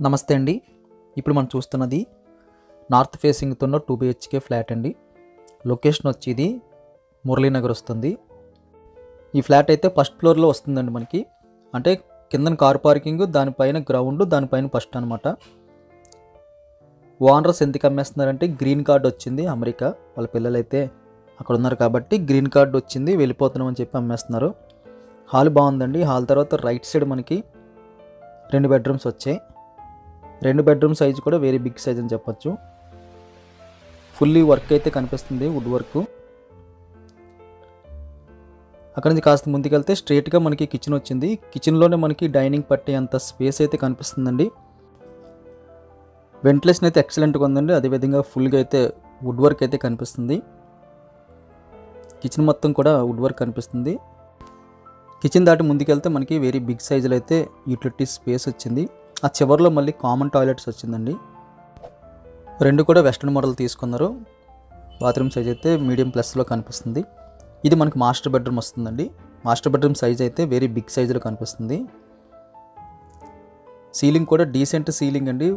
నమస్తే అండి. ఇప్పుడు మనం చూస్తున్నది నార్త్ ఫేసింగ్తో ఉన్న 2 BHK ఫ్లాట్ అండి. లొకేషన్ వచ్చి ఇది మురళీనగర్ వస్తుంది. ఈ ఫ్లాట్ అయితే ఫస్ట్ ఫ్లోర్లో వస్తుందండి మనకి. అంటే కిందన కార్ పార్కింగ్, దానిపైన గ్రౌండ్, దానిపైన ఫస్ట్ అనమాట. ఓనర్స్ ఎందుకు అమ్మేస్తున్నారంటే గ్రీన్ కార్డ్ వచ్చింది అమెరికా. వాళ్ళ పిల్లలైతే అక్కడ ఉన్నారు కాబట్టి గ్రీన్ కార్డ్ వచ్చింది, వెళ్ళిపోతున్నాం అని చెప్పి అమ్మేస్తున్నారు. హాల్ బాగుందండి. హాల్ తర్వాత రైట్ సైడ్ మనకి 2 బెడ్రూమ్స్ వచ్చాయి. 2 బెడ్రూమ్ సైజు కూడా వెరీ బిగ్ సైజ్ అని చెప్పొచ్చు. ఫుల్లీ వర్క్ అయితే కనిపిస్తుంది, వుడ్ వర్క్. అక్కడ నుంచి కాస్త ముందుకెళ్తే స్ట్రైట్గా మనకి కిచెన్ వచ్చింది. కిచెన్లోనే మనకి డైనింగ్ పట్టే అంత స్పేస్ అయితే కనిపిస్తుందండి. వెంటిలేషన్ అయితే ఎక్సలెంట్గా ఉందండి. అదేవిధంగా ఫుల్గా అయితే వుడ్ వర్క్ అయితే కనిపిస్తుంది. కిచెన్ మొత్తం కూడా వుడ్ వర్క్ కనిపిస్తుంది. కిచెన్ దాటి ముందుకెళ్తే మనకి వెరీ బిగ్ సైజులో అయితే యూటిలిటీ స్పేస్ వచ్చింది. ఆ చివరిలో మళ్ళీ కామన్ టాయిలెట్స్ వచ్చిందండి. 2 కూడా వెస్ట్రన్ మోడల్ తీసుకున్నారు. బాత్రూమ్ సైజ్ అయితే మీడియం ప్లస్లో కనిపిస్తుంది. ఇది మనకి మాస్టర్ బెడ్రూమ్ వస్తుందండి. మాస్టర్ బెడ్రూమ్ సైజ్ అయితే వెరీ బిగ్ సైజులో కనిపిస్తుంది. సీలింగ్ కూడా డీసెంట్ సీలింగ్ అండి.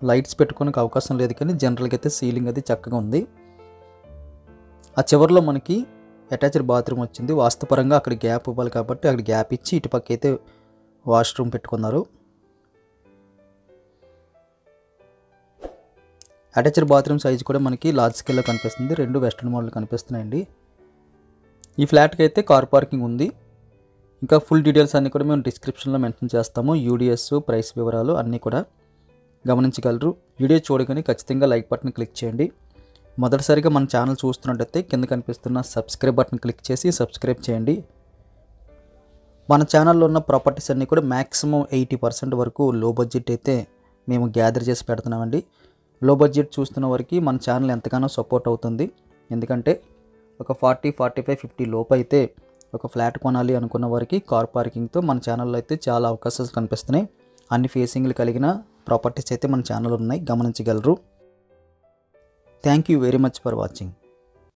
లైట్స్ పెట్టుకోనికి అవకాశం లేదు, కానీ జనరల్గా అయితే సీలింగ్ అది చక్కగా ఉంది. ఆ చివరిలో మనకి అటాచ్డ్ బాత్రూమ్ వచ్చింది. వాస్తుపరంగా అక్కడ గ్యాప్ ఇవ్వాలి కాబట్టి అక్కడ గ్యాప్ ఇచ్చి ఇటుపక్క అయితే వాష్రూమ్ పెట్టుకున్నారు. అటాచ్డ్ బాత్రూమ్ సైజ్ కూడా మనకి లార్జ్ స్కేల్లో కనిపిస్తుంది. 2 వెస్ట్రన్ మోడల్ కనిపిస్తున్నాయండి. ఈ ఫ్లాట్కి అయితే కార్ పార్కింగ్ ఉంది. ఇంకా ఫుల్ డీటెయిల్స్ అన్నీ కూడా మేము డిస్క్రిప్షన్లో మెన్షన్ చేస్తాము. యూడిఎస్, ప్రైస్ వివరాలు అన్నీ కూడా గమనించగలరు. వీడియో చూడగానే ఖచ్చితంగా లైక్ బటన్ క్లిక్ చేయండి. మొదటిసారిగా మన ఛానల్ చూస్తున్నట్టయితే కింద కనిపిస్తున్న సబ్స్క్రైబ్ బటన్ క్లిక్ చేసి సబ్స్క్రైబ్ చేయండి. మన ఛానల్లో ఉన్న ప్రాపర్టీస్ అన్నీ కూడా మ్యాక్సిమం 80% వరకు లో బడ్జెట్ అయితే మేము గ్యాదర్ చేసి పెడుతున్నామండి. లో బడ్జెట్ చూస్తున్న వరకు మన ఛానల్ ఎంతగానో సపోర్ట్ అవుతుంది. ఎందుకంటే ఒక 40, 45, 50 లోపు అయితే ఒక ఫ్లాట్ కొనాలి అనుకున్న వారికి కార్ పార్కింగ్తో మన ఛానల్లో అయితే చాలా అవకాశాలు కనిపిస్తున్నాయి. అన్ని ఫేసింగ్లు కలిగిన ప్రాపర్టీస్ అయితే మన ఛానల్ ఉన్నాయి, గమనించగలరు. Thank you very much for watching.